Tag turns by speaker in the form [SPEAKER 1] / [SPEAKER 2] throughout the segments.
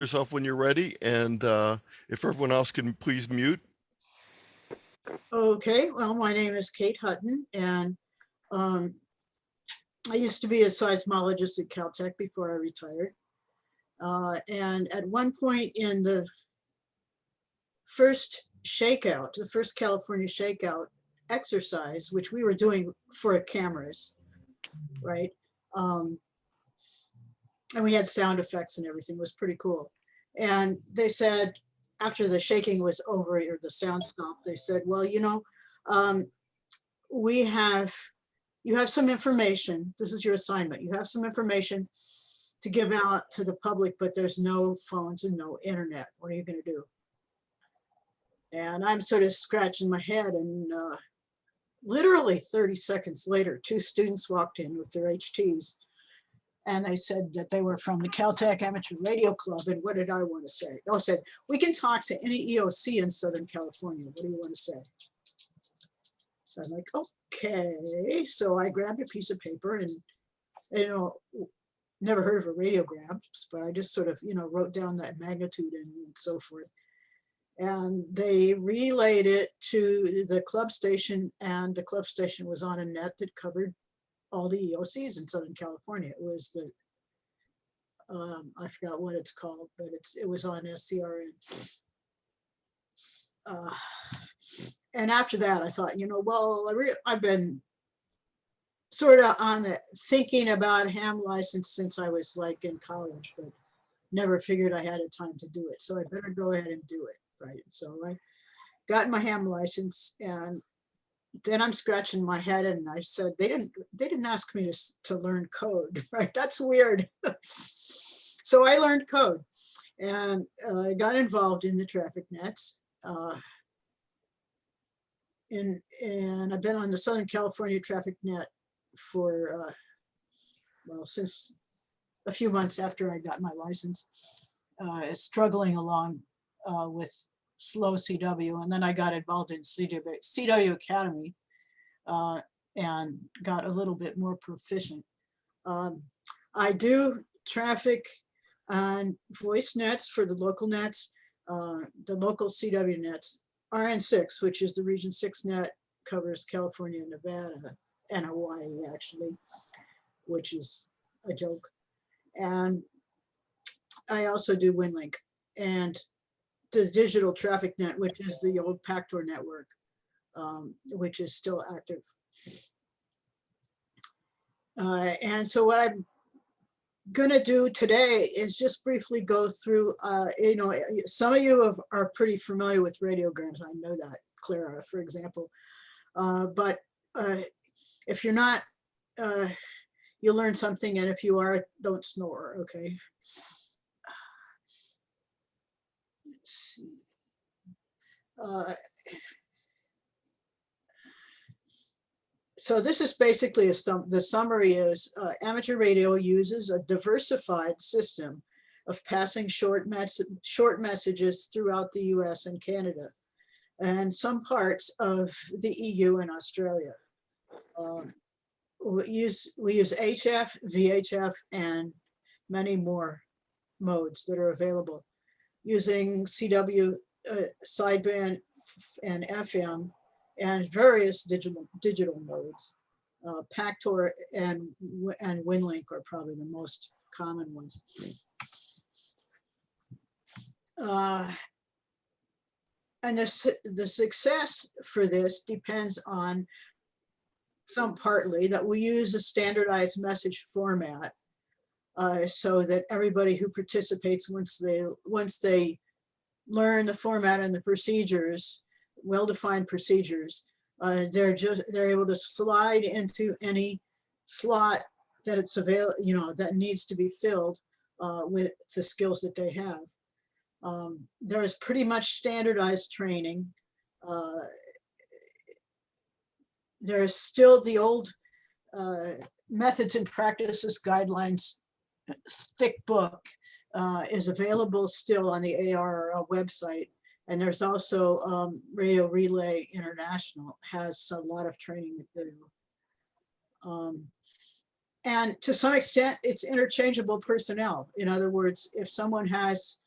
[SPEAKER 1] yourself when you're ready, and if everyone else can please mute.
[SPEAKER 2] Okay, well, my name is Kate Hutton, and I used to be a seismologist at Caltech before I retired. And at one point in the first shakeout, the first California shakeout exercise, which we were doing for cameras, right? And we had sound effects and everything. It was pretty cool. And they said, after the shaking was over or the sound stopped, they said, well, you know, you have some information. This is your assignment. You have some information to give out to the public, but there's no phones and no internet. What are you going to do? And I'm sort of scratching my head, and literally 30 seconds later, two students walked in with their HTs, and they said that they were from the Caltech Amateur Radio Club. And what did I want to say? I said, we can talk to any EOC in Southern California. What do you want to say? So I'm like, okay. So I grabbed a piece of paper and, you know, never heard of a radiogram, but I just sort of, you know, wrote down that magnitude and so forth. And they relayed it to the club station, and the club station was on a net that covered all the EOCs in Southern California. It was the, I forgot what it's called, but it was on SCRN. And after that, I thought, you know, well, I've been sort of on the thinking about a ham license since I was like in college, but never figured I had a time to do it. So I better go ahead and do it, right? So I got my ham license, and then I'm scratching my head, and I said, they didn't ask me to learn code, right? That's weird. So I learned code, and I got involved in the traffic nets. And I've been on the Southern California traffic net for, well, since a few months after I got my license, struggling along with slow CW. And then I got involved in CW Academy and got a little bit more proficient. I do traffic on voice nets for the local nets, the local CW nets. RN6, which is the Region 6 net, covers California, Nevada, and Hawaii, actually, which is a joke. And I also do WinLink and the digital traffic net, which is the old Pactor network, which is still active. And so what I'm gonna do today is just briefly go through, you know, some of you are pretty familiar with radiograms. I know that, Clara, for example. But if you're not, you'll learn something, and if you are, don't snore, okay? Let's see. So this is basically the summary is amateur radio uses a diversified system of passing short messages throughout the US and Canada and some parts of the EU and Australia. We use HF, VHF, and many more modes that are available using CW sideband and FM and various digital modes. Pactor and WinLink are probably the most common ones. And the success for this depends on partly that we use a standardized message format so that everybody who participates, once they learn the format and the procedures, well-defined procedures, they're able to slide into any slot that it's available, you know, that needs to be filled with the skills that they have. There is pretty much standardized training. There's still the old methods and practices guidelines thick book is available still on the ARRL website. And there's also Radio Relay International has a lot of training material. And to some extent, it's interchangeable personnel. In other words, if someone has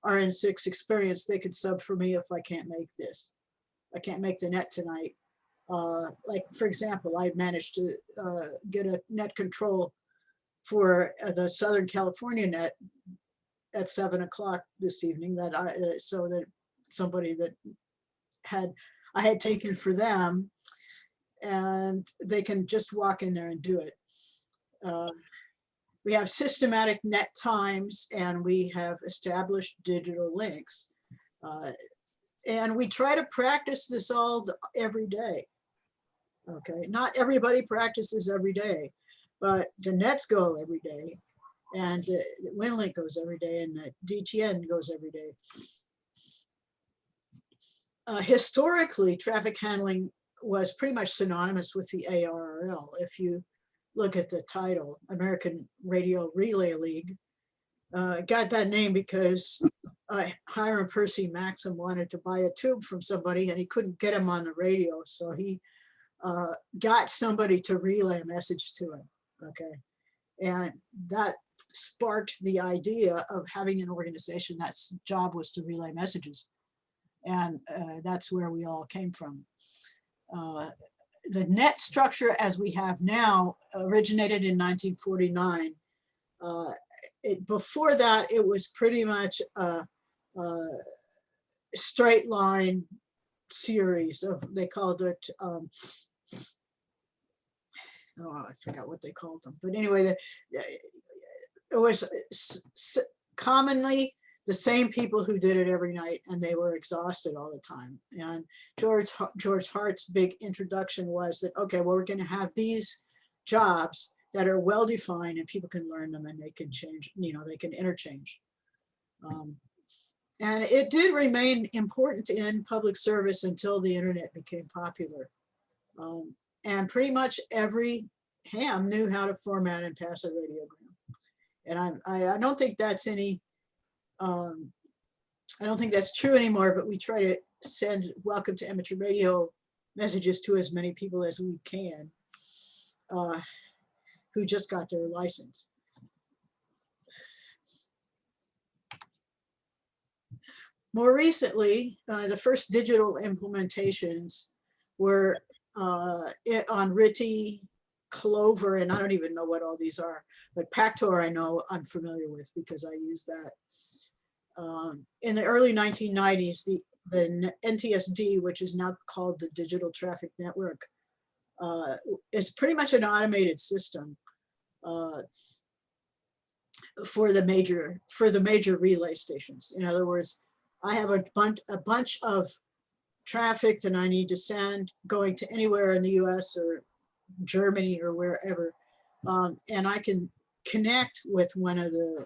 [SPEAKER 2] RN6 experience, they could sub for me if I can't make this. I can't make the net tonight. Like, for example, I managed to get a net control for the Southern California net at 7 o'clock this evening, that so that somebody that I had taken for them, and they can just walk in there and do it. We have systematic net times, and we have established digital links. And we try to practice this every day. Okay, not everybody practices every day, but the nets go every day, and the WinLink goes every day, and the DTN goes every day. Historically, traffic handling was pretty much synonymous with the ARRL. If you look at the title, American Radio Relay League, got that name because Hiram Percy Maxim wanted to buy a tube from somebody, and he couldn't get him on the radio, so he got somebody to relay a message to him. Okay, and that sparked the idea of having an organization that's job was to relay messages, and that's where we all came from. The net structure as we have now originated in 1949. Before that, it was pretty much a straight line series of, they called it, oh, I forgot what they called them. But anyway, it was commonly the same people who did it every night, and they were exhausted all the time. And George Hart's big introduction was that, okay, well, we're going to have these jobs that are well defined, and people can learn them, and they can change, you know, they can interchange. And it did remain important in public service until the internet became popular. And pretty much every ham knew how to format and pass a radiogram. And I don't think that's any, I don't think that's true anymore, but we try to send welcome to amateur radio messages to as many people as we can who just got their license. More recently, the first digital implementations were on RTTY, Clover, and I don't even know what all these are, but Pactor I know I'm familiar with because I use that. In the early 1990s, the NTSD, which is now called the Digital Traffic Network, is pretty much an automated system for the major relay stations. In other words, I have a bunch of traffic that I need to send going to anywhere in the US or Germany or wherever. And I can connect with one of the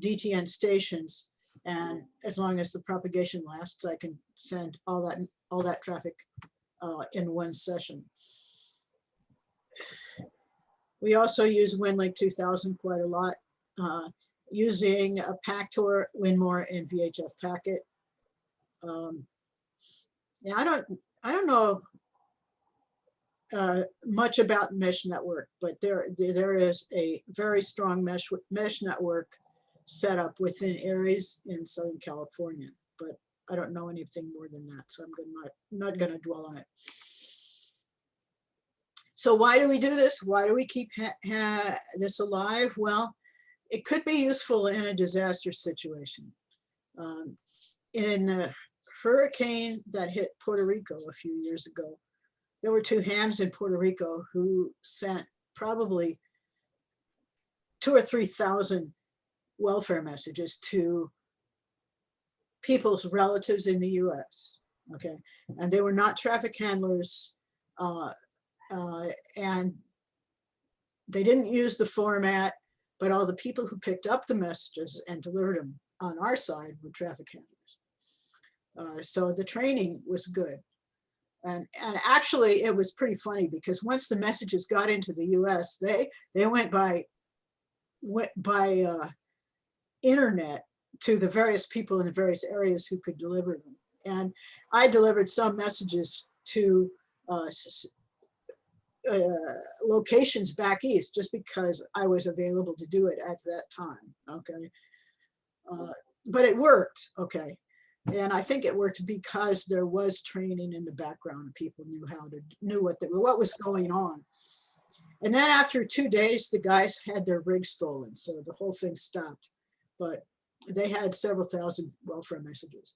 [SPEAKER 2] DTN stations. And as long as the propagation lasts, I can send all that traffic in one session. We also use WinLink 2000 quite a lot, using a Pactor, Winmore, and VHF packet. Yeah, I don't know much about mesh network, but there is a very strong mesh network set up within areas in Southern California, but I don't know anything more than that, so I'm not going to dwell on it. So why do we do this? Why do we keep this alive? Well, it could be useful in a disaster situation. In the hurricane that hit Puerto Rico a few years ago, there were two hams in Puerto Rico who sent probably 2,000 or 3,000 welfare messages to people's relatives in the US, okay? And they were not traffic handlers, and they didn't use the format, but all the people who picked up the messages and delivered them on our side were traffic handlers. So the training was good. And actually it was pretty funny because once the messages got into the US, they went by internet to the various people in the various areas who could deliver them. And I delivered some messages to locations back east just because I was available to do it at that time, okay? but it worked, okay. And I think it worked because there was training in the background. People knew what was going on. And then after 2 days, the guys had their rig stolen, so the whole thing stopped. But they had several thousand welfare messages.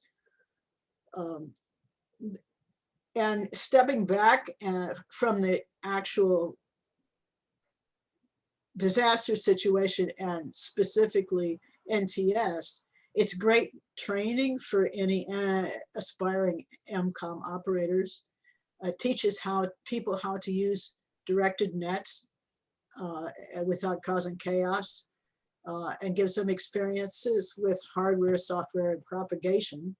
[SPEAKER 2] And stepping back from the actual disaster situation and specifically NTS, it's great training for any aspiring MCOM operators. It teaches people how to use directed nets without causing chaos, and gives them experiences with hardware, software, and propagation.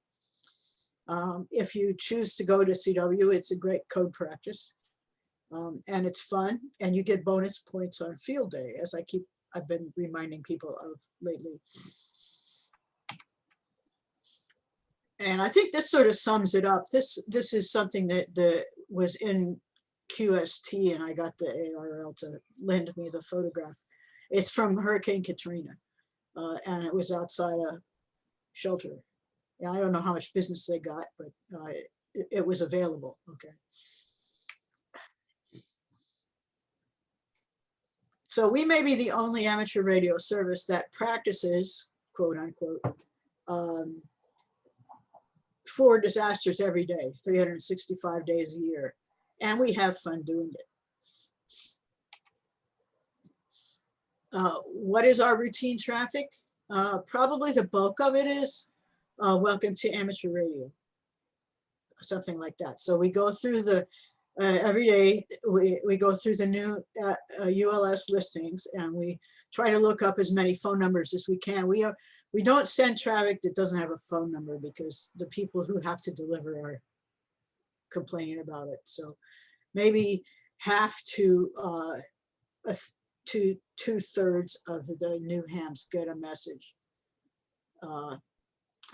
[SPEAKER 2] If you choose to go to CW, it's a great code practice, and it's fun, and you get bonus points on field day, as I've been reminding people of lately. And I think this sort of sums it up. This is something that was in QST, and I got the ARL to lend me the photograph. It's from Hurricane Katrina, and it was outside a shelter. Yeah, I don't know how much business they got, but it was available. Okay. So we may be the only amateur radio service that practices, quote unquote, for disasters every day, 365 days a year. And we have fun doing it. What is our routine traffic? Probably the bulk of it is welcome to amateur radio, something like that. So we go through the, every day, we go through the new ULS listings, and we try to look up as many phone numbers as we can. We don't send traffic that doesn't have a phone number, because the people who have to deliver are complaining about it. So maybe half to 2/3 of the new hams get a message.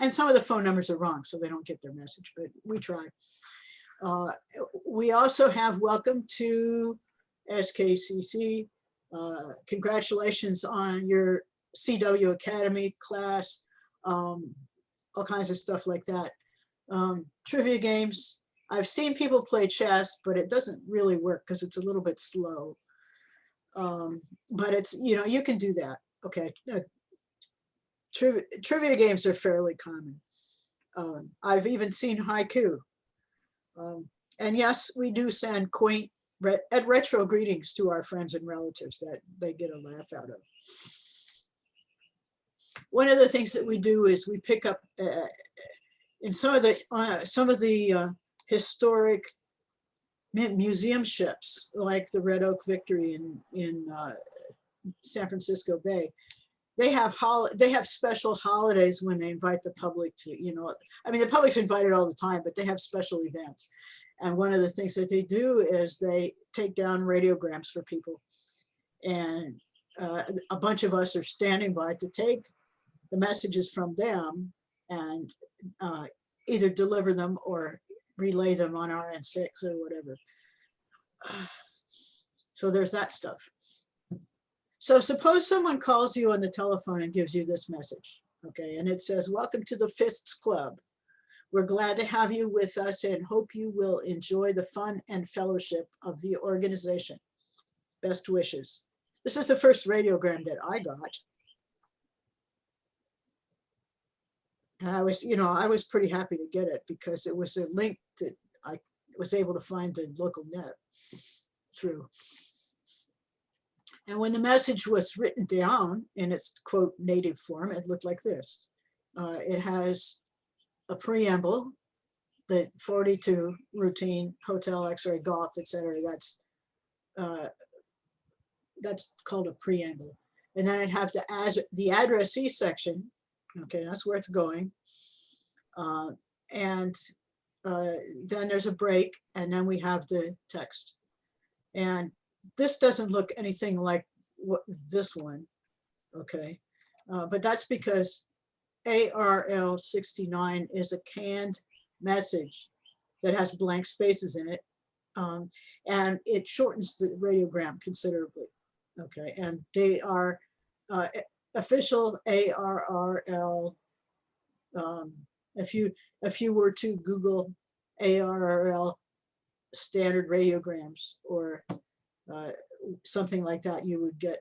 [SPEAKER 2] And some of the phone numbers are wrong, so they don't get their message, but we try. We also have welcome to SKCC. Congratulations on your CW Academy class, all kinds of stuff like that. Trivia games. I've seen people play chess, but it doesn't really work because it's a little bit slow. But it's, you can do that. Okay. Trivia games are fairly common. I've even seen haiku. And yes, we do send quaint retro greetings to our friends and relatives that they get a laugh out of. One of the things that we do is we pick up in some of the historic museum ships, like the Red Oak Victory in San Francisco Bay. They have special holidays when they invite the public to, I mean, the public's invited all the time, but they have special events. And one of the things that they do is they take down radiograms for people. And a bunch of us are standing by to take the messages from them and either deliver them or relay them on RN6 or whatever. So there's that stuff. So suppose someone calls you on the telephone and gives you this message, okay? And it says, welcome to the Fists Club. We're glad to have you with us and hope you will enjoy the fun and fellowship of the organization. Best wishes. This is the first radiogram that I got. And I was pretty happy to get it because it was a link that I was able to find the local net through. And when the message was written down in its quote native form, it looked like this. It has a preamble, the 42 routine, hotel, X-ray, golf, etc. That's called a preamble. And then it has the addressee section. Okay, that's where it's going. And then there's a break, and then we have the text. And this doesn't look anything like this one, okay? But that's because ARL 69 is a canned message that has blank spaces in it, and it shortens the radiogram considerably, okay? And they are official ARRL If you were to Google ARRL standard radiograms or something like that, you would get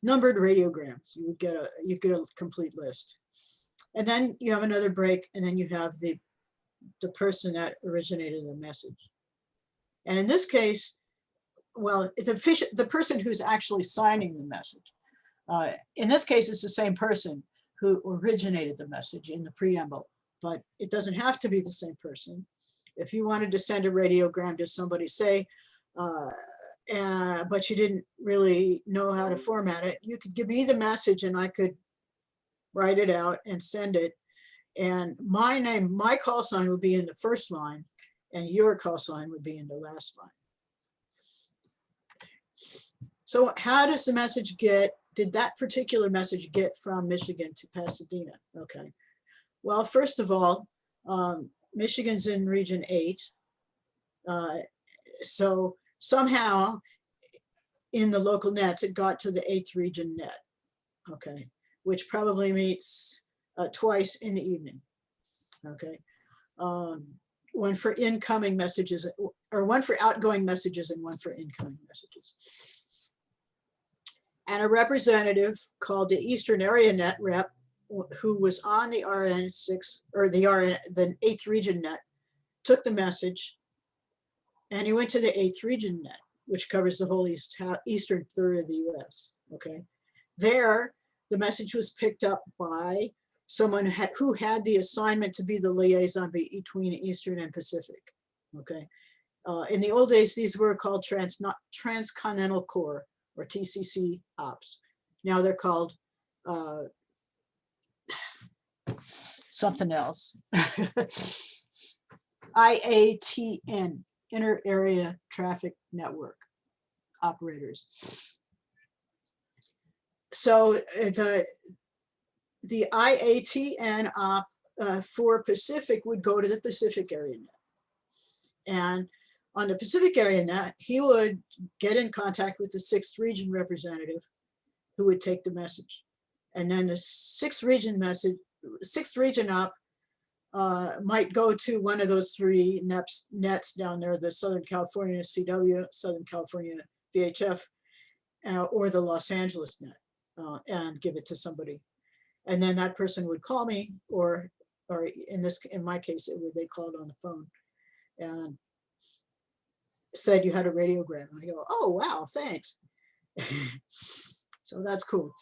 [SPEAKER 2] numbered radiograms. You get a complete list. And then you have another break, and then you have the person that originated the message. And in this case, well, the person who's actually signing the message. In this case, it's the same person who originated the message in the preamble, but it doesn't have to be the same person. If you wanted to send a radiogram to somebody, say, but you didn't really know how to format it, you could give me the message and I could write it out and send it. And my call sign would be in the first line, and your call sign would be in the last line. So how does the message did that particular message get from Michigan to Pasadena? Okay. Well, first of all, Michigan's in region 8. So somehow in the local nets, it got to the 8th region net. Okay. Which probably meets twice in the evening. Okay. One for incoming messages, or one for outgoing messages and one for incoming messages. And a representative called the Eastern Area Net rep, who was on the RN6 or the 8th region net, took the message and he went to the 8th region net, which covers the whole eastern third of the US. Okay. There, the message was picked up by someone who had the assignment to be the liaison between Eastern and Pacific. Okay. In the old days, these were called Transcontinental Core, or TCC ops. Now they're called something else. IATN, Inter Area Traffic Network operators. So the IATN op for Pacific would go to the Pacific Area Net. And on the Pacific Area Net, he would get in contact with the 6th region representative who would take the message. And then the 6th region op might go to one of those 3 nets down there, the Southern California CW, Southern California VHF, or the Los Angeles net, and give it to somebody. And then that person would call me, or in my case, they called on the phone and said you had a radiogram. And I go, oh, wow, thanks. So that's cool.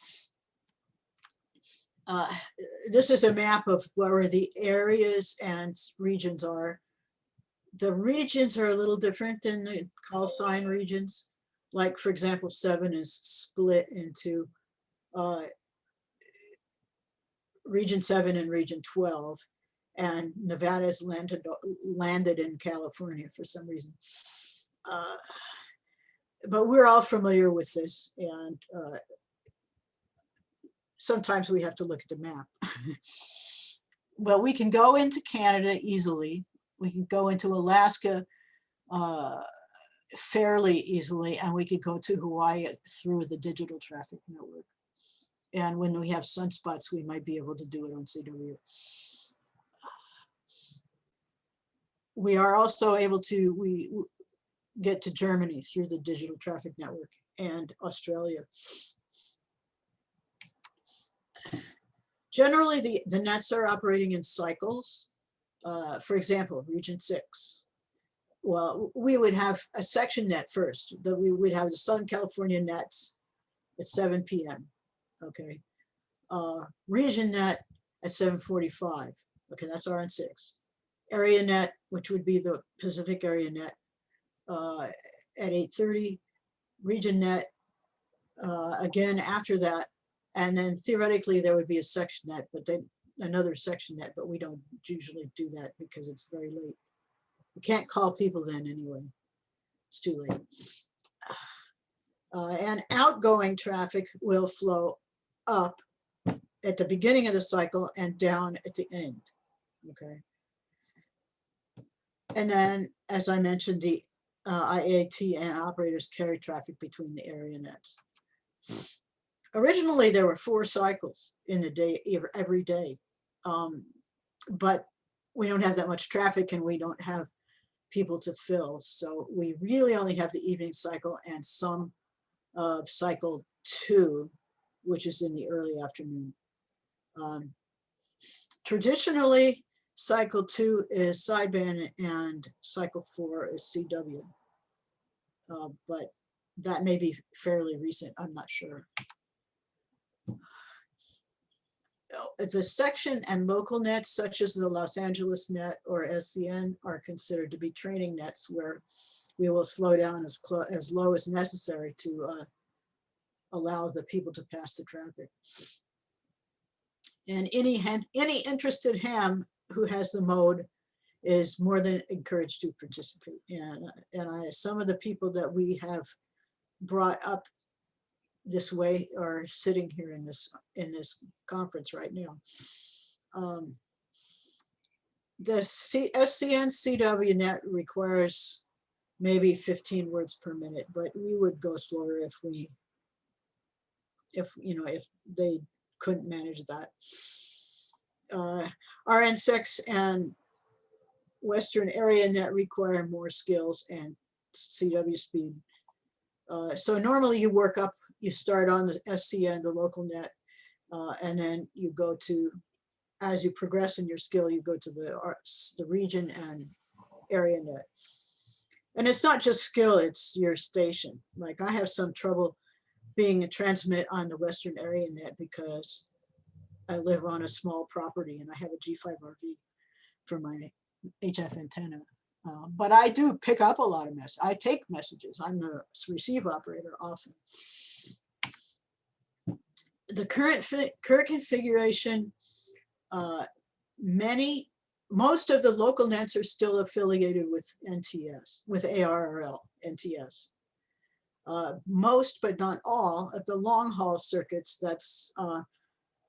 [SPEAKER 2] This is a map of where the areas and regions are. The regions are a little different than the call sign regions. Like, for example, 7 is split into region 7 and region 12. And Nevada's landed in California for some reason. But we're all familiar with this, and sometimes we have to look at the map. Well, we can go into Canada easily. We can go into Alaska fairly easily, and we could go to Hawaii through the digital traffic network. And when we have sunspots, we might be able to do it on CW. We are also able to get to Germany through the digital traffic network, and Australia. Generally, the nets are operating in cycles. For example, region 6. Well, we would have a section net first. That we would have the Southern California nets at 7 p.m. Okay. Region net at 7:45. Okay, that's RN6. Area net, which would be the Pacific Area net, at 8:30. Region net again after that, and then theoretically there would be a section net, but then another section net, but we don't usually do that because it's very late. We can't call people then anyway. It's too late. And outgoing traffic will flow up at the beginning of the cycle and down at the end. Okay. And then, as I mentioned, the IATN operators carry traffic between the area nets. Originally, there were 4 cycles in a day, every day. But we don't have that much traffic and we don't have people to fill. So we really only have the evening cycle and some of cycle 2, which is in the early afternoon. Traditionally, cycle 2 is sideband and cycle 4 is CW. But that may be fairly recent, I'm not sure. The section and local nets, such as the Los Angeles net or SCN, are considered to be training nets where we will slow down as low as necessary to allow the people to pass the traffic. And any interested ham who has the mode is more than encouraged to participate. And some of the people that we have brought up this way are sitting here in this conference right now. The SCN CW net requires maybe 15 words per minute, but we would go slower if they couldn't manage that. RN6 and Western area net require more skills and CW speed. So normally you work up, you start on the SCN, the local net, and then you go to, as you progress in your skill, you go to the region and area net. And it's not just skill, it's your station. Like I have some trouble being a transmit on the Western area net because I live on a small property and I have a G5RV for my HF antenna. But I do pick up a lot of messages. I take messages. I'm the receive operator often. The current configuration, most of the local nets are still affiliated with NTS, with ARRL, NTS. Most, but not all, of the long haul circuits are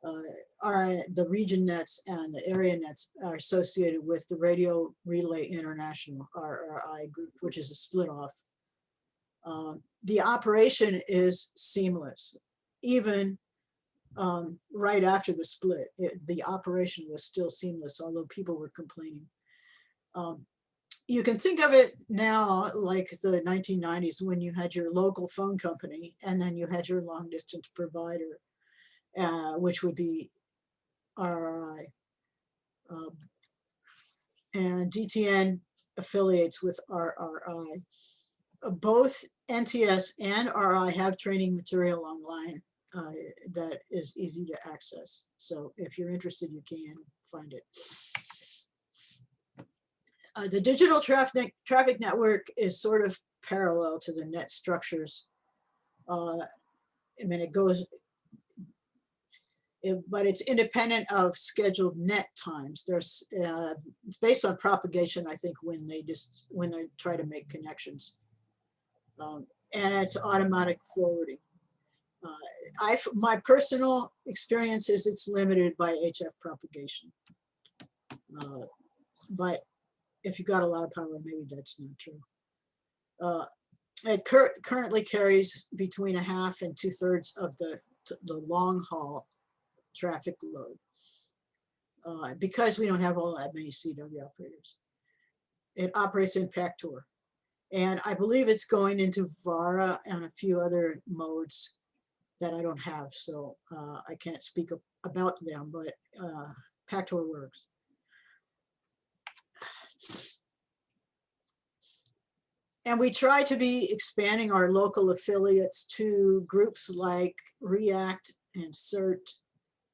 [SPEAKER 2] the region nets and the area nets are associated with the Radio Relay International, RRI group, which is a split off. The operation is seamless. Even right after the split, the operation was still seamless, although people were complaining. You can think of it now like the 1990s when you had your local phone company and then you had your long distance provider, which would be RRI. And DTN affiliates with RRI. Both NTS and RI have training material online that is easy to access. So if you're interested, you can find it. The digital traffic network is sort of parallel to the net structures. I mean, but it's independent of scheduled net times. There's it's based on propagation, I think, when they try to make connections, and it's automatic forwarding. My personal experience is it's limited by HF propagation, but if you got a lot of power, maybe that's not true. It currently carries between 1/2 and 2/3 of the long haul traffic load, because we don't have all that many CW operators. It operates in Pactor, and I believe it's going into VARA and a few other modes that I don't have, so I can't speak about them, but Pactor works. And we try to be expanding our local affiliates to groups like REACT and CERT,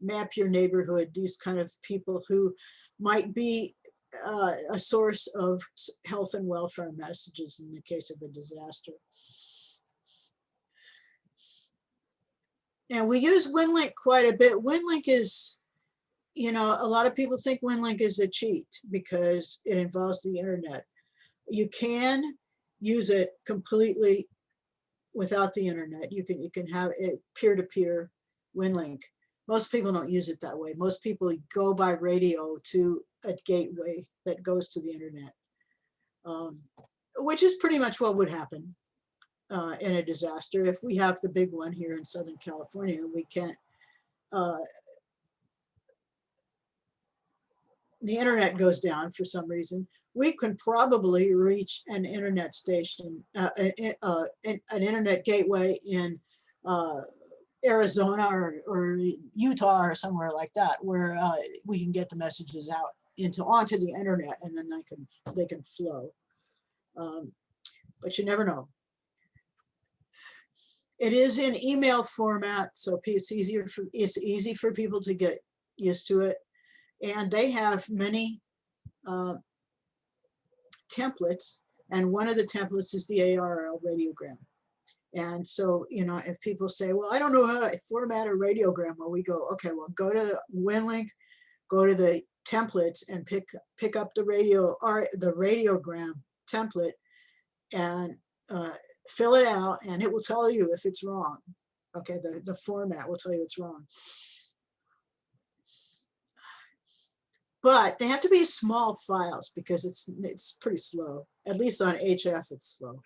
[SPEAKER 2] Map Your Neighborhood, these kind of people who might be a source of health and welfare messages in the case of a disaster. And we use WinLink quite a bit. WinLink is, a lot of people think WinLink is a cheat because it involves the internet. You can use it completely without the internet. You can have it peer-to-peer WinLink. Most people don't use it that way. Most people go by radio to a gateway that goes to the internet, which is pretty much what would happen. in a disaster. If we have the big one here in Southern California, we can't, the internet goes down for some reason, we can probably reach an internet station, an internet gateway in Arizona or Utah or somewhere like that, where we can get the messages out onto the internet, and then they can flow. But you never know. It is in email format, so it's easy for people to get used to it. And they have many templates, and one of the templates is the ARL radiogram. And so, you know, if people say, well, I don't know how to format a radiogram, well, we go, okay, well, go to WinLink, go to the templates and pick up the radiogram template and fill it out, and it will tell you if it's wrong. Okay, the format will tell you it's wrong. But they have to be small files because it's pretty slow. At least on HF, it's slow.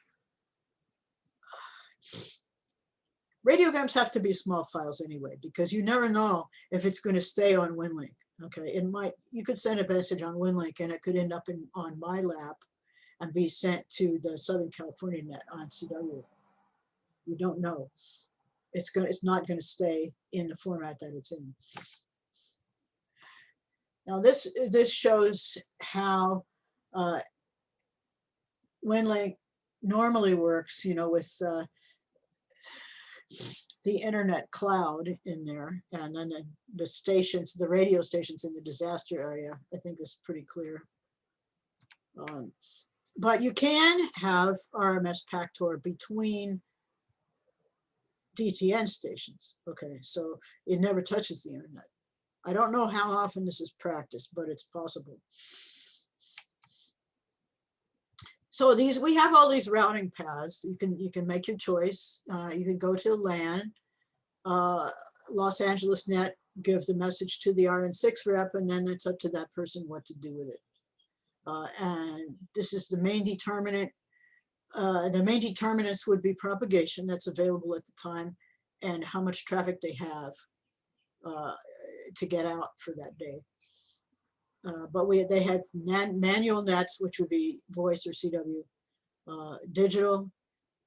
[SPEAKER 2] Radiograms have to be small files anyway, because you never know if it's going to stay on WinLink. Okay, you could send a message on WinLink and it could end up on my lap and be sent to the Southern California net on CW. You don't know. It's not going to stay in the format that it's in. Now this shows how WinLink normally works, you know, with the internet cloud in there, and then the stations, the radio stations in the disaster area, I think is pretty clear. But you can have RMS PACTOR between DTN stations. Okay, so it never touches the internet. I don't know how often this is practiced, but it's possible. So we have all these routing paths. You can make your choice. You can go to LAN, Los Angeles net, give the message to the RN6 rep, and then it's up to that person what to do with it. And this is the main determinant. The main determinants would be propagation that's available at the time and how much traffic they have to get out for that day. But they had manual nets, which would be voice or CW, digital,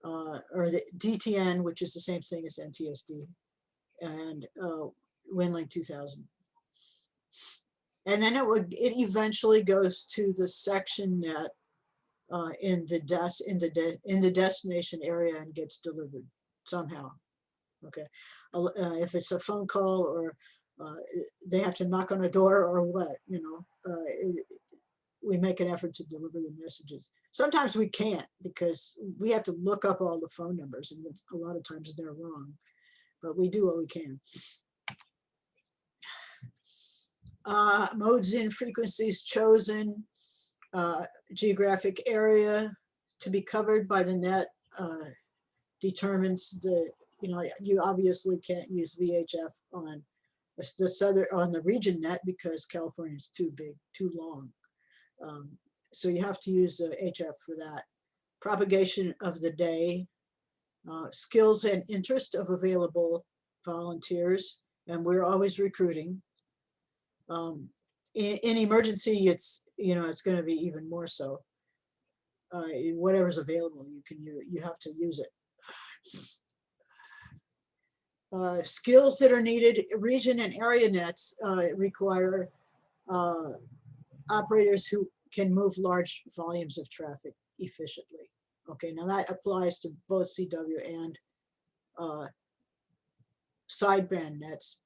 [SPEAKER 2] or the DTN, which is the same thing as NTSD, and WinLink 2000. And then it eventually goes to the section net in the destination area and gets delivered somehow. Okay, if it's a phone call or they have to knock on a door or what, you know, we make an effort to deliver the messages. Sometimes we can't because we have to look up all the phone numbers, and a lot of times they're wrong, but we do what we can. Modes and frequencies chosen, geographic area to be covered by the net determines you know, you obviously can't use VHF on the region net because California is too big, too long. So you have to use HF for that. Propagation of the day, skills and interest of available volunteers, and we're always recruiting. In emergency, it's going to be even more so. Whatever's available, you have to use it. Skills that are needed, region and area nets require operators who can move large volumes of traffic efficiently. Okay, now that applies to both CW and sideband nets.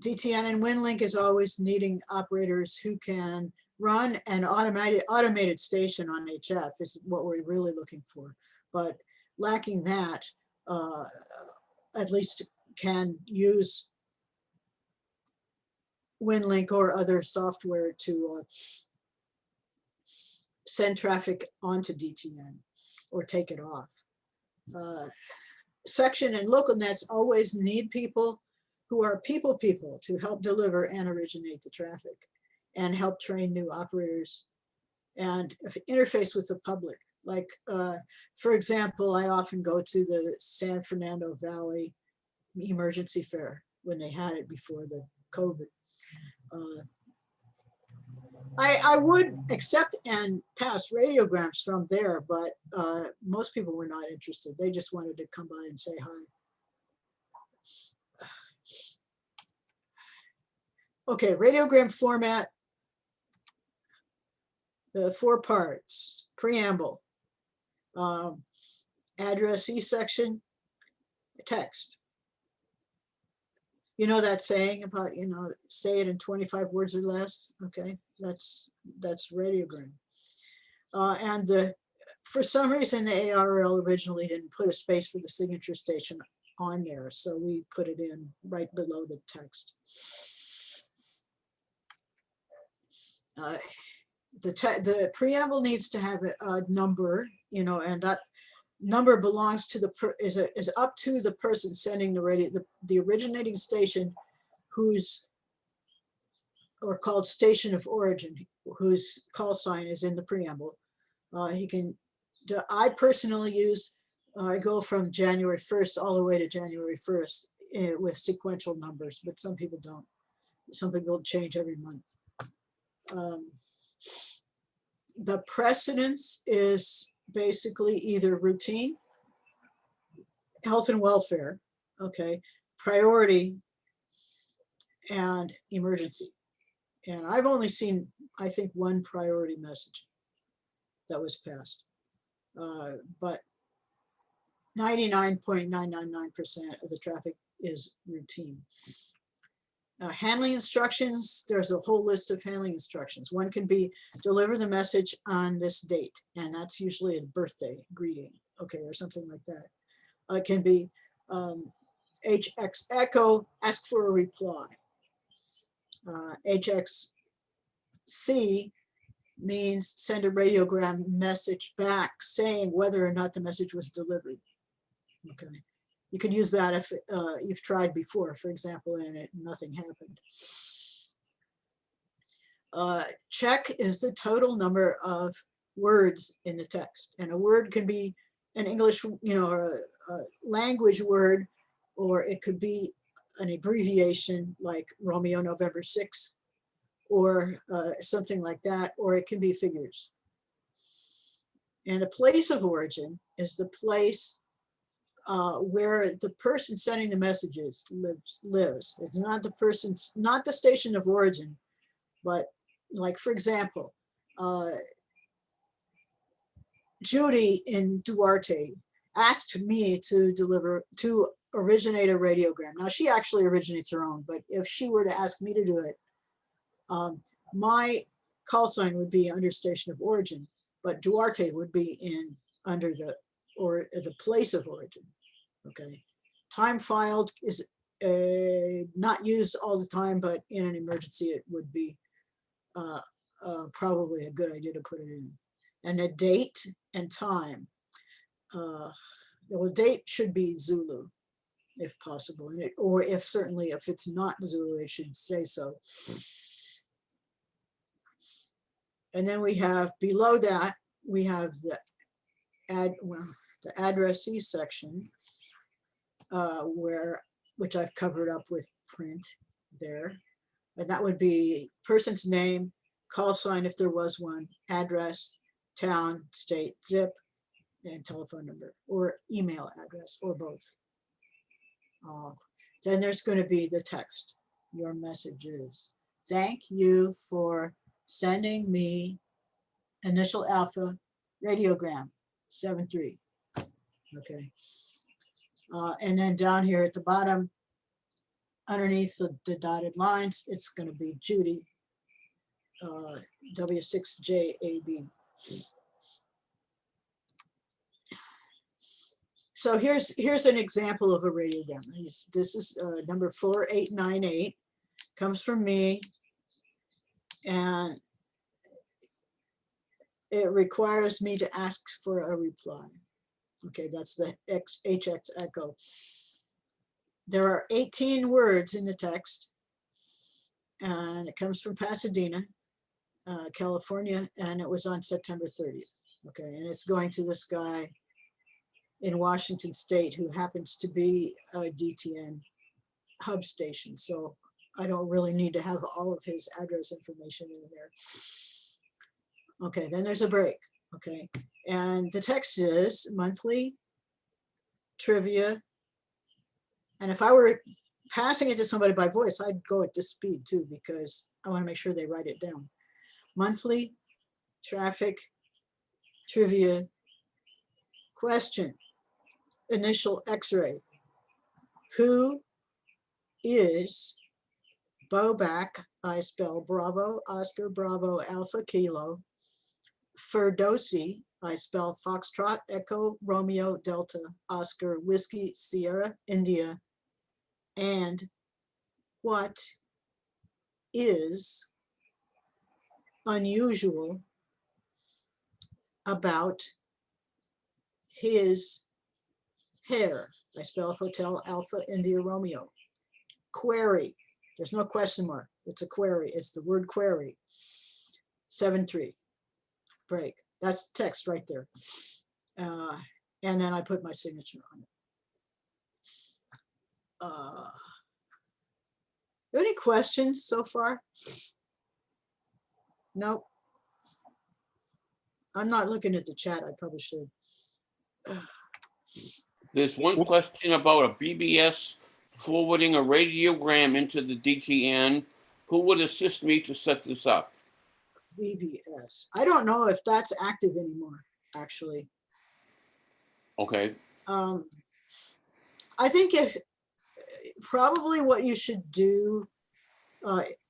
[SPEAKER 2] DTN and WinLink is always needing operators who can run an automated station on HF is what we're really looking for. But lacking that, at least can use WinLink or other software to send traffic onto DTN or take it off. Section and local nets always need people who are people to help deliver and originate the traffic and help train new operators and interface with the public. Like, for example, I often go to the San Fernando Valley Emergency Fair when they had it before the COVID. I would accept and pass radiograms from there, but most people were not interested. They just wanted to come by and say hi. Okay, radiogram format, the 4 parts: preamble, addressee section, text. You know that saying about, say it in 25 words or less? Okay, that's radiogram. And for some reason, the ARL originally didn't put a space for the signature station on there, so we put it in right below the text. The preamble needs to have a number, and that number belongs to is up to the person sending the radio, the originating station, or called station of origin, whose call sign is in the preamble. I personally use, I go from January 1st all the way to January 1st with sequential numbers, but some people don't. Some people change every month. The precedence is basically either routine, health and welfare, okay, priority, and emergency. And I've only seen, I think, 1 priority message that was passed. But 99.999% of the traffic is routine. Handling instructions, there's a whole list of handling instructions. One can be deliver the message on this date, and that's usually a birthday greeting, okay, or something like that. It can be HX echo, ask for a reply. HXC means send a radiogram message back saying whether or not the message was delivered. Okay, you could use that if you've tried before, for example, and nothing happened. Check is the total number of words in the text, and a word can be an English, a language word, or it could be an abbreviation like Romeo November 6, or something like that, or it can be figures. And a place of origin is the place where the person sending the messages lives. It's not the person's, not the station of origin, but like, for example, Judy in Duarte asked me to originate a radiogram. Now she actually originates her own, but if she were to ask me to do it, my call sign would be under station of origin, but Duarte would be under the place of origin. Okay, time filed is not used all the time, but in an emergency it would be probably a good idea to put it in. And a date and time. The date should be Zulu, if possible, or if it's not Zulu, it should say so. And then we have below that, we have the addressee section, which I've covered up with print there. And that would be person's name, call sign if there was one, address, town, state, zip, and telephone number, or email address, or both. Then there's going to be the text. Your message is, thank you for sending me initial alpha radiogram 73. Okay. And then down here at the bottom, underneath the dotted lines, it's going to be Judy, W6JAB. So here's an example of a radiogram. This is number 4898, comes from me, and it requires me to ask for a reply. Okay, that's the HX echo. There are 18 words in the text, and it comes from Pasadena, California, and it was on September 30th. Okay, and it's going to this guy in Washington State who happens to be a DTN hub station. So I don't really need to have all of his address information in there. Okay, then there's a break. Okay, and the text is monthly trivia. And if I were passing it to somebody by voice, I'd go at this speed too, because I want to make sure they write it down. Monthly traffic trivia question. Initial X-ray. Who is Bobak? I spell Bravo, Oscar, Bravo, Alpha, Kilo. Ferdosi, I spell Foxtrot, Echo, Romeo, Delta, Oscar, Whiskey, Sierra, India. And what is unusual about his hair? I spell Hotel, Alpha, India, Romeo. Query. There's no question mark. It's a query. It's the word query. 7-3. Break. That's text right there. And then I put my signature on it. Any questions so far? Nope. I'm not looking at the chat. I probably should.
[SPEAKER 3] There's one question about a BBS forwarding a radiogram into the DTN. Who would assist me to set this up?
[SPEAKER 2] BBS. I don't know if that's active anymore, actually.
[SPEAKER 3] Okay.
[SPEAKER 2] I think if probably what you should do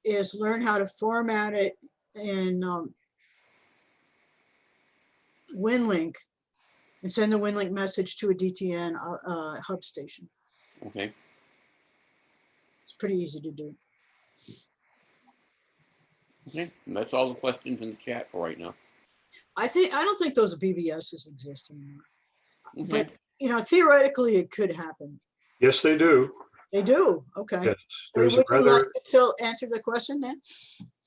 [SPEAKER 2] is learn how to format it in WinLink and send the WinLink message to a DTN hub station.
[SPEAKER 3] Okay.
[SPEAKER 2] It's pretty easy to do.
[SPEAKER 3] Okay. And that's all the questions in the chat for right now.
[SPEAKER 2] I don't think those BBSs exist anymore.
[SPEAKER 3] Okay.
[SPEAKER 2] But you know, theoretically, it could happen.
[SPEAKER 4] Yes, they do.
[SPEAKER 2] They do. Okay.
[SPEAKER 4] Yes,
[SPEAKER 2] Would you like to Phil answer the question then?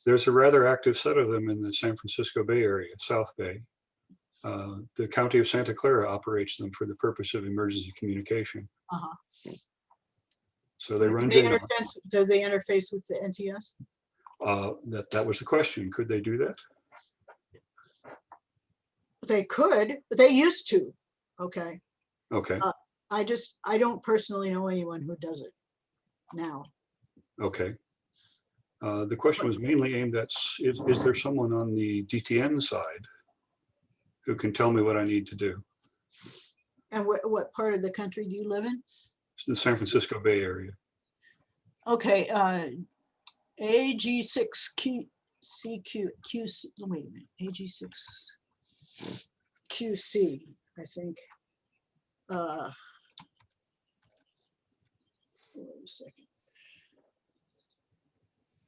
[SPEAKER 4] there's a rather active set of them in the San Francisco Bay Area, South Bay. The County of Santa Clara operates them for the purpose of emergency communication. So they run JNON.
[SPEAKER 2] Do they interface with the NTS?
[SPEAKER 4] That was the question. Could they do that?
[SPEAKER 2] They could. They used to. Okay.
[SPEAKER 4] Okay.
[SPEAKER 2] I don't personally know anyone who does it now.
[SPEAKER 4] Okay. The question was mainly aimed at, is there someone on the DTN side who can tell me what I need to do?
[SPEAKER 2] And what part of the country do you live in?
[SPEAKER 4] It's the San Francisco Bay Area.
[SPEAKER 2] Okay. AG6QCQ, wait a minute, AG6QC, I think. Wait a second.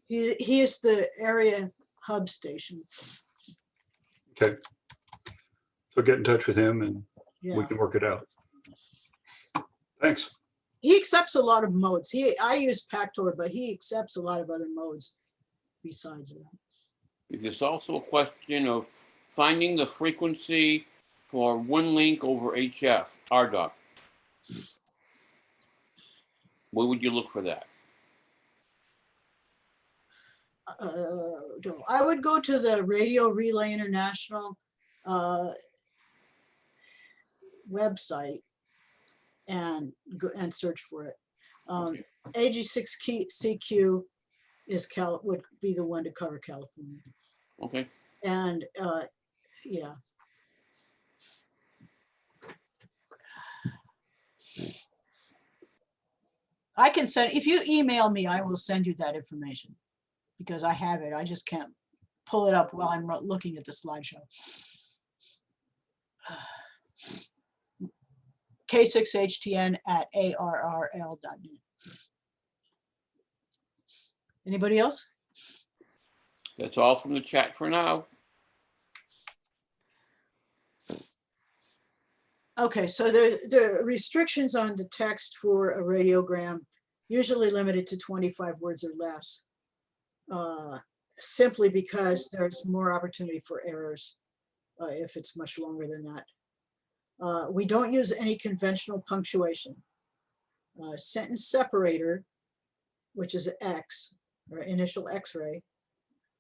[SPEAKER 2] He is the area hub station.
[SPEAKER 4] Okay. So get in touch with him and
[SPEAKER 2] Yeah.
[SPEAKER 4] we can work it out. Thanks.
[SPEAKER 2] He accepts a lot of modes. I use Pactor, but he accepts a lot of other modes besides that.
[SPEAKER 3] There's also a question of finding the frequency for WinLink over HF, RDOC. Where would you look for that?
[SPEAKER 2] I would go to the Radio Relay International website and go and search for it.
[SPEAKER 3] Okay.
[SPEAKER 2] AG6CQ would be the one to cover California.
[SPEAKER 3] Okay.
[SPEAKER 2] And yeah. I can send, if you email me, I will send you that information because I have it. I just can't pull it up while I'm looking at the slideshow. K6HTN at ARRL.net. Anybody else?
[SPEAKER 3] That's all from the chat for now.
[SPEAKER 2] Okay, so the restrictions on the text for a radiogram, usually limited to 25 words or less, simply because there's more opportunity for errors if it's much longer than that. We don't use any conventional punctuation. Sentence separator, which is X, or initial X-ray,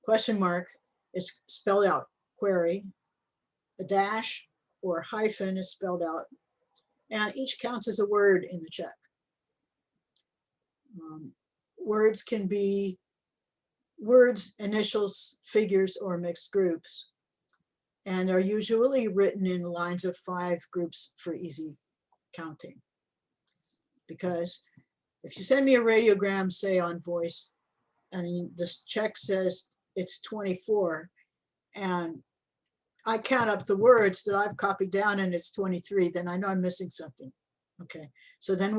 [SPEAKER 2] question mark is spelled out, query, a dash or hyphen is spelled out, and each counts as a word in the check. Words can be words, initials, figures, or mixed groups, and are usually written in lines of 5 groups for easy counting. Because if you send me a radiogram, say on voice, and this check says it's 24, and I count up the words that I've copied down and it's 23, then I know I'm missing something. Okay, so then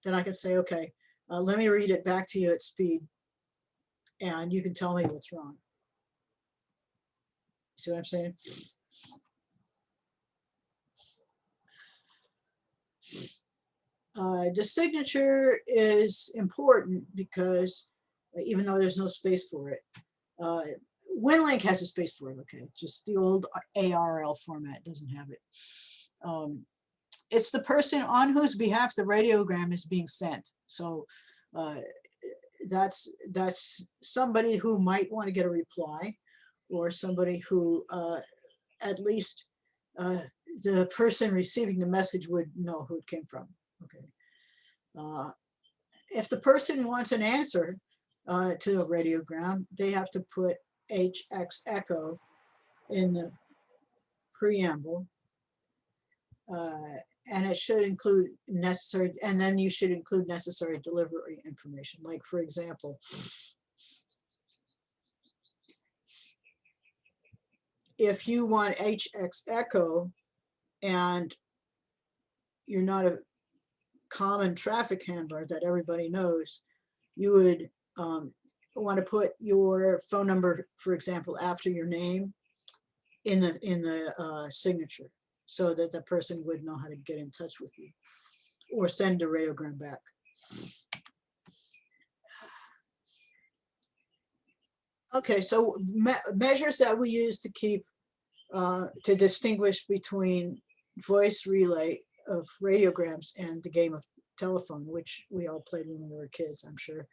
[SPEAKER 2] I can say, okay, let me read it back to you at speed, and you can tell me what's wrong. See what I'm saying? The signature is important because even though there's no space for it, WinLink has a space for it, okay? Just the old ARL format doesn't have it. It's the person on whose behalf the radiogram is being sent. So that's somebody who might want to get a reply, or somebody who at least the person receiving the message would know who it came from. Okay. If the person wants an answer to a radiogram, they have to put HX echo in the preamble, and it should include necessary, and then you should include necessary delivery information. Like, for example, if you want HX echo and you're not a common traffic handler that everybody knows, you would want to put your phone number, for example, after your name in the signature, so that the person would know how to get in touch with you or send a radiogram back. Okay, so measures that we use to keep to distinguish between voice relay of radiograms and the game of telephone, which we all played when we were kids, I'm sure.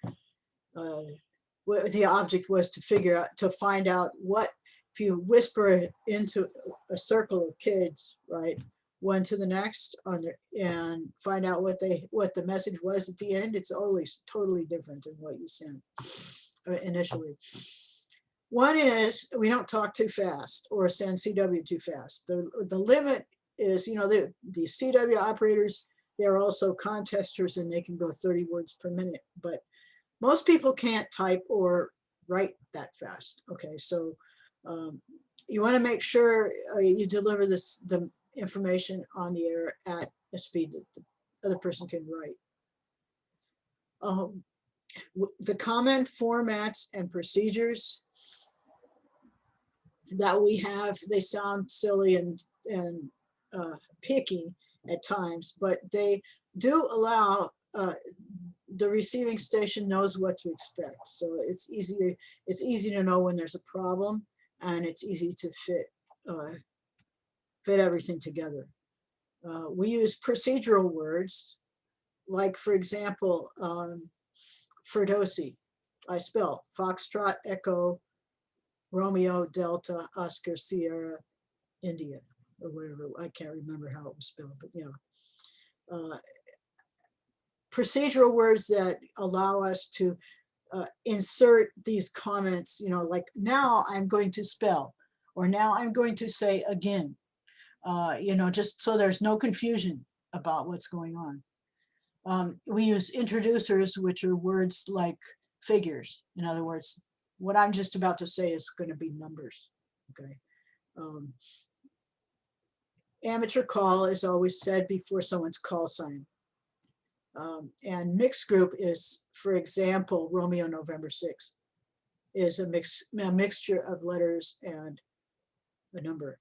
[SPEAKER 2] The object was to find out what, if you whisper into a circle of kids, right, one to the next and find out what the message was at the end, it's always totally different than what you sent initially. One is we don't talk too fast or send CW too fast. The limit is, you know, the CW operators, they're also contesters and they can go 30 words per minute, but most people can't type or write that fast. Okay, so you want to make sure you deliver the information on the air at a speed that the other person can write. The common formats and procedures that we have, they sound silly and picky at times, but they do allow the receiving station knows what to expect. So it's easy to know when there's a problem, and it's easy to fit everything together. We use procedural words, like, for example, Ferdosi. I spell Foxtrot, Echo, Romeo, Delta, Oscar, Sierra, India, or whatever. I can't remember how it was spelled, but yeah. Procedural words that allow us to insert these comments, you know, like, now I'm going to spell, or now I'm going to say again, you know, just so there's no confusion about what's going on. We use introducers, which are words like figures. In other words, what I'm just about to say is going to be numbers. Okay. Amateur call is always said before someone's call sign. And mixed group is, for example, Romeo November 6 is a mixture of letters and a number.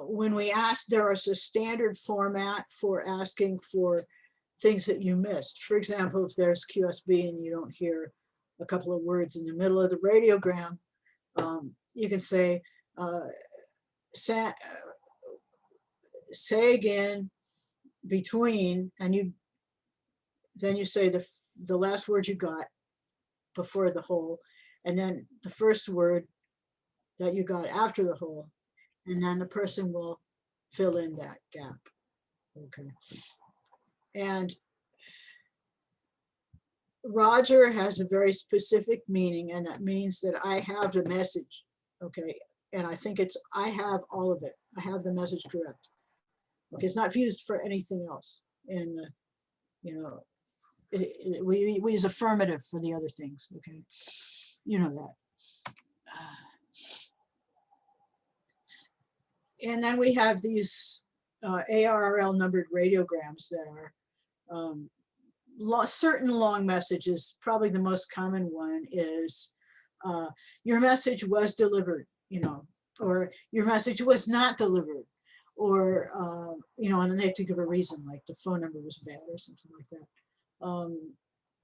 [SPEAKER 2] When we ask, there is a standard format for asking for things that you missed. For example, if there's QSB and you don't hear a couple of words in the middle of the radiogram, You can say, say again between, and then you say the last word you got before the whole, and then the first word that you got after the whole, and then the person will fill in that gap. Okay. And Roger has a very specific meaning, and that means that I have the message. Okay. And I think I have all of it. I have the message correct. Okay. It's not used for anything else. And, we use affirmative for the other things. Okay. You know that. And then we have these ARRL numbered radiograms that are certain long messages. Probably the most common one is your message was delivered, or your message was not delivered, or, and then they have to give a reason, like the phone number was bad or something like that.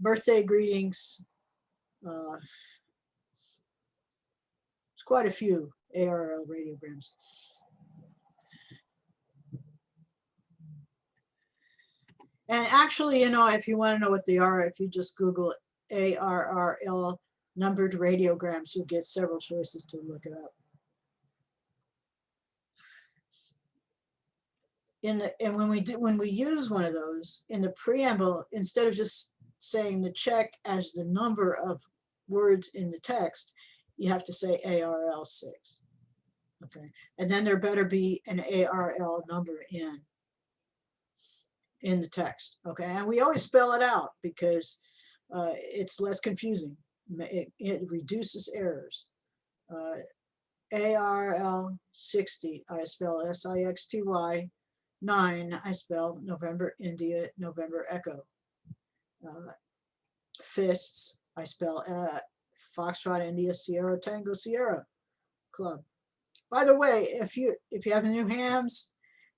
[SPEAKER 2] Birthday greetings. It's quite a few ARRL radiograms. And actually, if you want to know what they are, if you just Google ARRL numbered radiograms, you'll get several choices to look it up. And when we use one of those in the preamble, instead of just saying the check as the number of words in the text, you have to say ARL 6. Okay, and then there better be an ARL number in the text. Okay, and we always spell it out because it's less confusing. It reduces errors. ARL 60, I spell SIXTY. 9, I spell November India November Echo. Fists, I spell Foxtrot India Sierra Tango Sierra Club. By the way, if you have new hams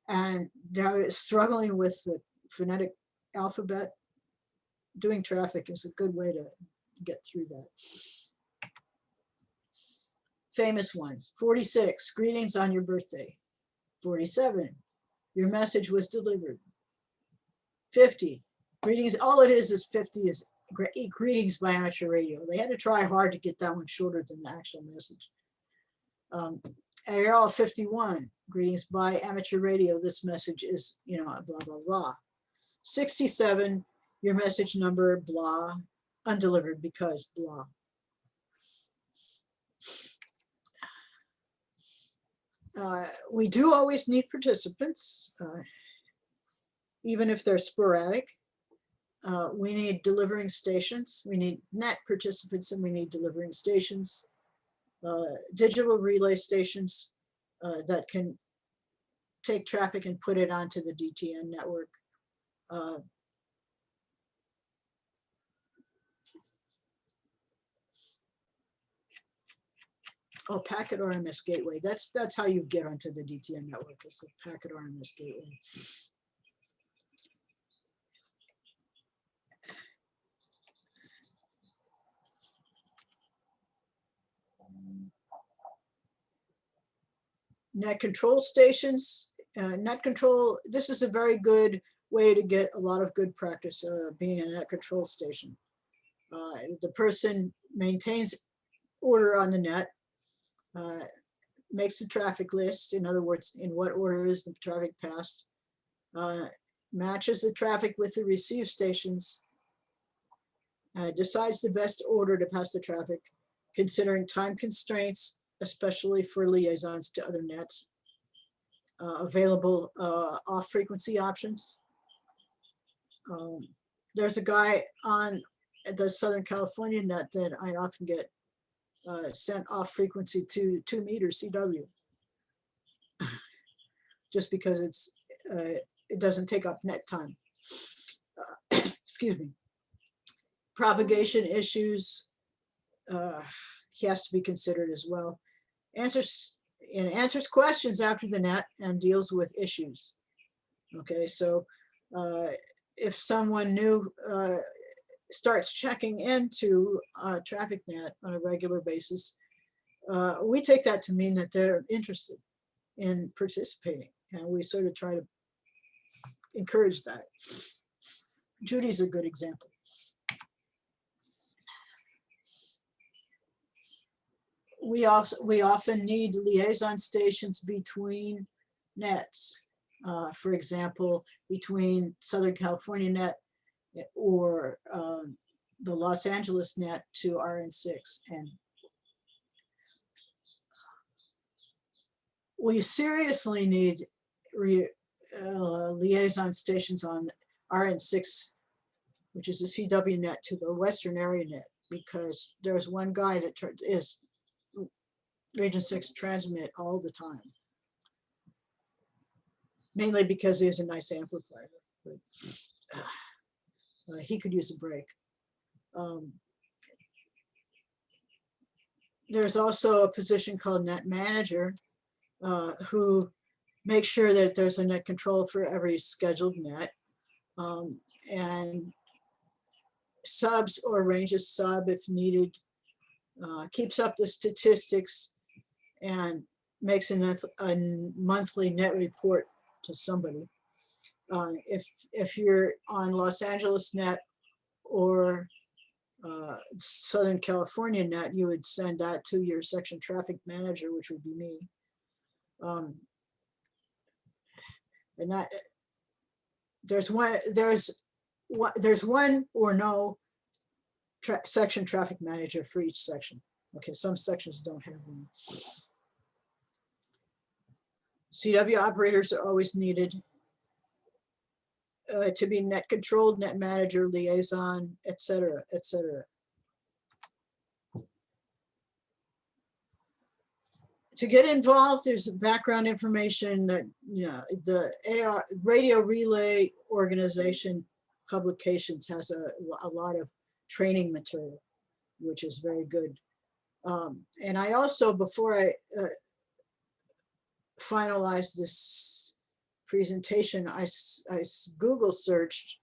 [SPEAKER 2] and they're struggling with the phonetic alphabet, doing traffic is a good way to get through that. Famous ones. 46, greetings on your birthday. 47, your message was delivered. 50, greetings. All it is 50 is greetings by amateur radio. They had to try hard to get that one shorter than the actual message. ARL 51, greetings by amateur radio. This message is, blah, blah, blah. 67, your message number, blah, undelivered because blah. We do always need participants, even if they're sporadic. We need delivering stations. We need net participants, and we need delivering stations. Digital relay stations that can take traffic and put it onto the DTN network. Packet RMS gateway. That's how you get onto the DTN network. It's the packet RMS gateway. Net control stations. Net control, this is a very good way to get a lot of good practice being a net control station. The person maintains order on the net, makes the traffic list, in other words, in what order is the traffic passed, matches the traffic with the receive stations, decides the best order to pass the traffic, considering time constraints, especially for liaisons to other nets, available off-frequency options. There's a guy on the Southern California net that I often get sent off frequency to 2 meters CW, just because it doesn't take up net time. Excuse me. Propagation issues, he has to be considered as well. Answers questions after the net and deals with issues. Okay, so if someone new starts checking into TrafficNet on a regular basis, we take that to mean that they're interested in participating, and we sort of try to encourage that. Judy's a good example. We often need liaison stations between nets. For example, between Southern California net or the Los Angeles net to RN6. And we seriously need liaison stations on RN6, which is a CW net, to the Western area net, because there's one guy that is Region 6 transmit all the time. Mainly because he has a nice amplifier, but he could use a break. There's also a position called net manager, who makes sure that there's a net control for every scheduled net, and subs or arranges sub if needed, keeps up the statistics, and makes a monthly net report to somebody. If you're on Los Angeles net or Southern California net, you would send that to your section traffic manager, which would be me. And that there's one or no section traffic manager for each section. Okay, some sections don't have one. CW operators are always needed to be net controlled, net manager, liaison, etc., etc. To get involved, there's background information that, you know, the Radio Relay Organization publications has a lot of training material, which is very good. And I also, before I finalized this presentation, I Google searched,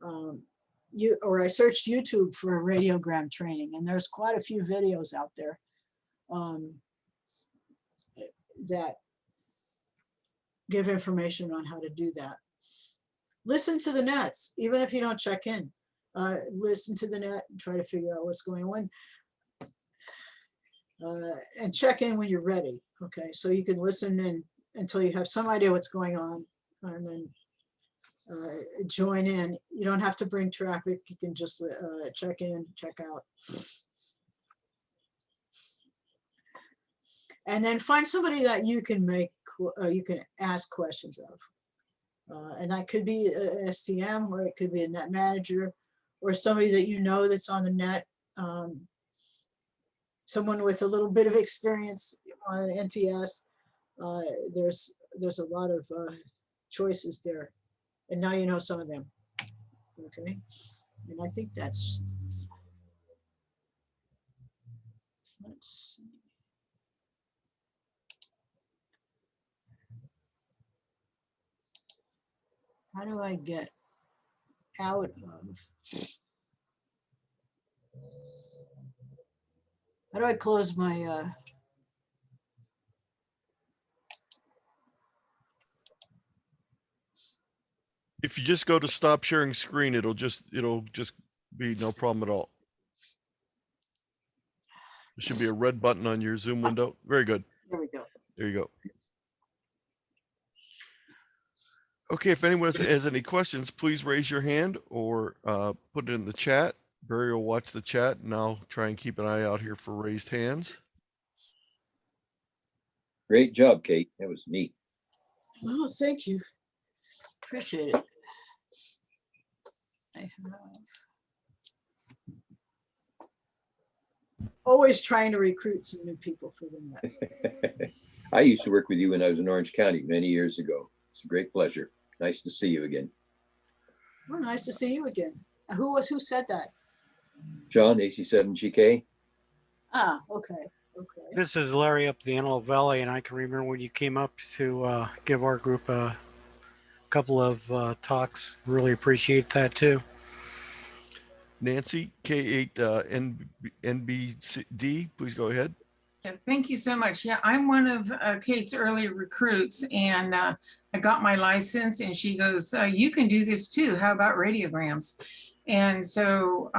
[SPEAKER 2] I searched YouTube for a radiogram training, and there's quite a few videos out there that give information on how to do that. Listen to the nets, even if you don't check in. Listen to the net and try to figure out what's going on. And check in when you're ready. Okay, so you can listen in until you have some idea what's going on, and then join in. You don't have to bring traffic. You can just check in, check out. And then find somebody that you can ask questions of. And that could be a STM, or it could be a net manager, or somebody that you know that's on the net. Someone with a little bit of experience on NTS. There's a lot of choices there, and now you know some of them. Okay, and I think that's. Let's see. How do I get out of? How do I close my?
[SPEAKER 1] If you just go to stop sharing screen, it'll just be no problem at all. There should be a red button on your Zoom window. Very good.
[SPEAKER 2] There we go.
[SPEAKER 1] There you go. Okay, if anyone has any questions, please raise your hand or put it in the chat. Barry will watch the chat, and I'll try and keep an eye out here for raised hands.
[SPEAKER 5] Great job, Kate. That was neat.
[SPEAKER 2] Oh, thank you. Appreciate it. I have always trying to recruit some new people for the nets.
[SPEAKER 5] I used to work with you when I was in Orange County many years ago. It's a great pleasure. Nice to see you again.
[SPEAKER 2] Oh, nice to see you again. Who said that?
[SPEAKER 5] John, AC7GK.
[SPEAKER 2] Ah, okay. Okay.
[SPEAKER 6] This is Larry up the Antelope Valley, and I can remember when you came up to give our group a couple of talks. Really appreciate that too.
[SPEAKER 1] Nancy, K8 NBD, please go ahead.
[SPEAKER 7] Yeah, thank you so much. Yeah, I'm one of Kate's early recruits, and I got my license, and she goes, "You can do this too. How about radiograms?" And so,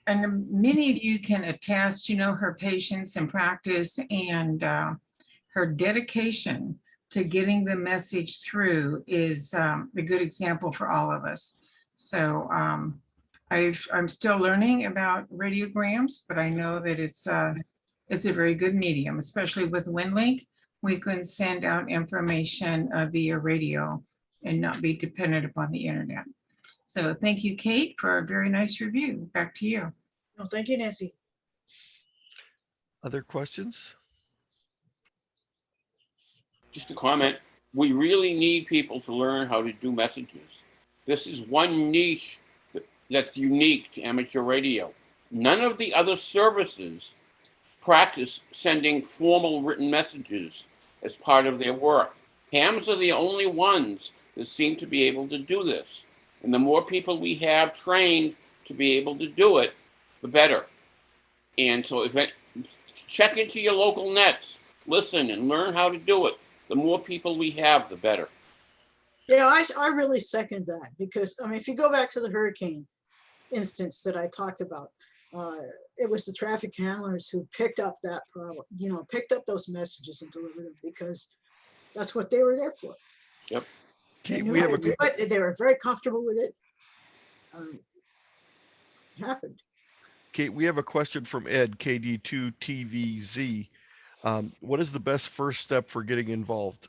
[SPEAKER 7] and many of you can attest, her patience and practice and her dedication to getting the message through is a good example for all of us. So I'm still learning about radiograms, but I know that it's a very good medium, especially with WinLink. We can send out information via radio and not be dependent upon the internet. So thank you, Kate, for a very nice review. Back to you.
[SPEAKER 2] No, thank you, Nancy.
[SPEAKER 1] Other questions?
[SPEAKER 3] Just a comment. We really need people to learn how to do messages. This is one niche that's unique to amateur radio. None of the other services practice sending formal written messages as part of their work. Hams are the only ones that seem to be able to do this. And the more people we have trained to be able to do it, the better. And so check into your local nets, listen and learn how to do it. The more people we have, the better.
[SPEAKER 2] Yeah, I really second that, because I mean, if you go back to the hurricane instance that I talked about, it was the traffic handlers who picked up that problem, picked up those messages and delivered them, because that's what they were there for.
[SPEAKER 3] Yep.
[SPEAKER 2] They
[SPEAKER 1] Kate,
[SPEAKER 2] knew
[SPEAKER 1] we
[SPEAKER 2] how
[SPEAKER 1] have
[SPEAKER 2] to do it. They were very comfortable with it. It happened.
[SPEAKER 1] Kate, we have a question from Ed, KD2TVZ. What is the best first step for getting involved?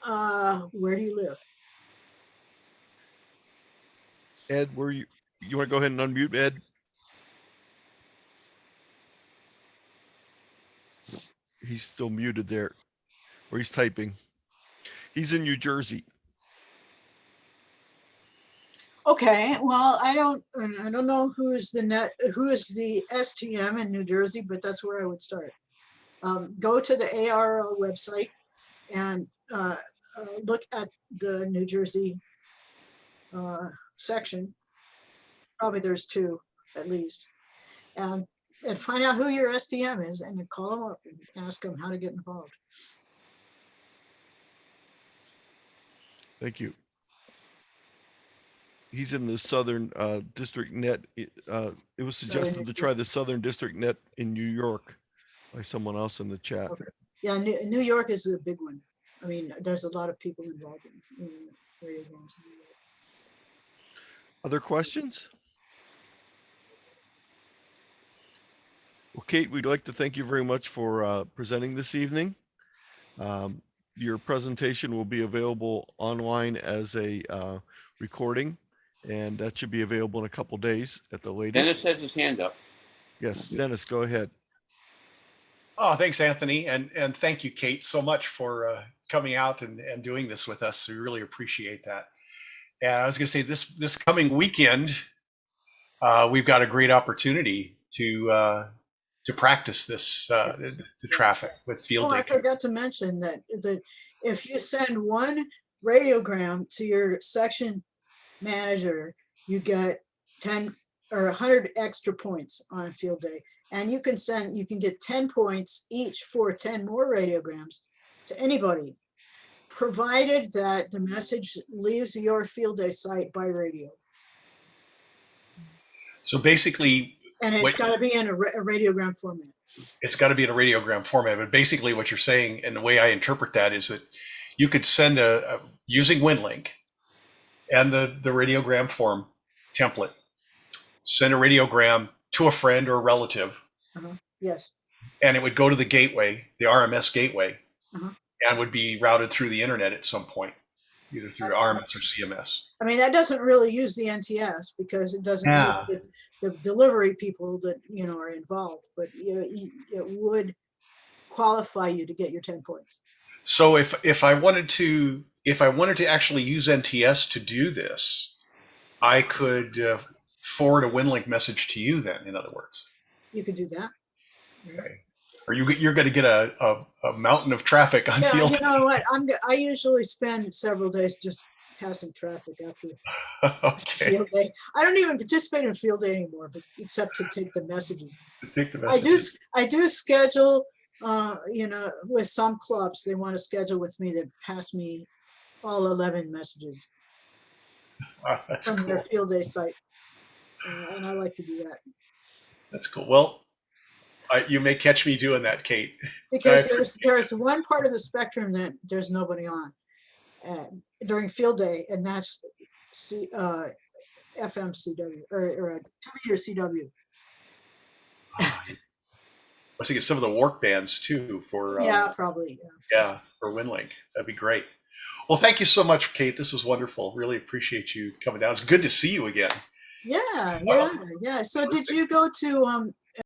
[SPEAKER 2] Where do you live?
[SPEAKER 1] Ed, where you want to go ahead and unmute Ed? He's still muted there, or he's typing. He's in New Jersey.
[SPEAKER 2] Okay, well, I don't know who is the STM in New Jersey, but that's where I would start. Go to the ARL website and look at the New Jersey section. Probably there's two at least, and find out who your STM is, and then call them up and ask them how to get involved.
[SPEAKER 1] Thank you. He's in the Southern District Net. It was suggested to try the Southern District Net in New York by someone else in the chat.
[SPEAKER 2] Okay. Yeah, New York is a big one. I mean, there's a lot of people involved in radiograms in New York.
[SPEAKER 1] Other questions? Well, Kate, we'd like to thank you very much for presenting this evening. Your presentation will be available online as a recording, and that should be available in a couple days at the latest.
[SPEAKER 3] Dennis has his hand up.
[SPEAKER 1] Yes, Dennis, go ahead.
[SPEAKER 8] Oh, thanks, Anthony. And thank you, Kate, so much for coming out and doing this with us. We really appreciate that. And I was going to say this coming weekend, we've got a great opportunity to practice this the traffic with field
[SPEAKER 2] I
[SPEAKER 8] data.
[SPEAKER 2] forgot to mention that if you send one radiogram to your section manager, you get 10 or 100 extra points on a field day. And you can get 10 points each for 10 more radiograms to anybody, provided that the message leaves your field day site by radio.
[SPEAKER 8] So basically,
[SPEAKER 2] and it's got to be in a radiogram format.
[SPEAKER 8] It's got to be in a radiogram format. But basically what you're saying, and the way I interpret that, is that you could send using WinLink and the radiogram form template, send a radiogram to a friend or a relative.
[SPEAKER 2] Yes.
[SPEAKER 8] And it would go to the gateway, the RMS gateway, and would be routed through the internet at some point, either through RMS or CMS.
[SPEAKER 2] I mean, that doesn't really use the NTS because it doesn't use the delivery people that are involved, but it would qualify you to get your 10 points.
[SPEAKER 8] So if I wanted to actually use NTS to do this, I could forward a WinLink message to you then, in other words.
[SPEAKER 2] You could do that.
[SPEAKER 8] Okay. Or you're going to get a mountain of traffic on field.
[SPEAKER 2] You know what? I usually spend several days just passing traffic after
[SPEAKER 8] Okay.
[SPEAKER 2] field day. I don't even participate in field day anymore, but except to take the messages.
[SPEAKER 8] Take the
[SPEAKER 2] I do,
[SPEAKER 8] messages.
[SPEAKER 2] I do schedule, you know, with some clubs, they want to schedule with me that pass me all 11 messages
[SPEAKER 8] That's
[SPEAKER 2] from their
[SPEAKER 8] cool.
[SPEAKER 2] field day site. And I like to do that
[SPEAKER 8] That's cool. Well, you may catch me doing that, Kate.
[SPEAKER 2] because there's one part of the spectrum that there's nobody on during field day, and that's FMCW or 2-meter CW.
[SPEAKER 8] I was thinking some of the work bands too for
[SPEAKER 2] Yeah, probably.
[SPEAKER 8] yeah, for WinLink. That'd be great. Well, thank you so much, Kate. This was wonderful. Really appreciate you coming down. It's good to see you again.
[SPEAKER 2] Yeah. So did you go to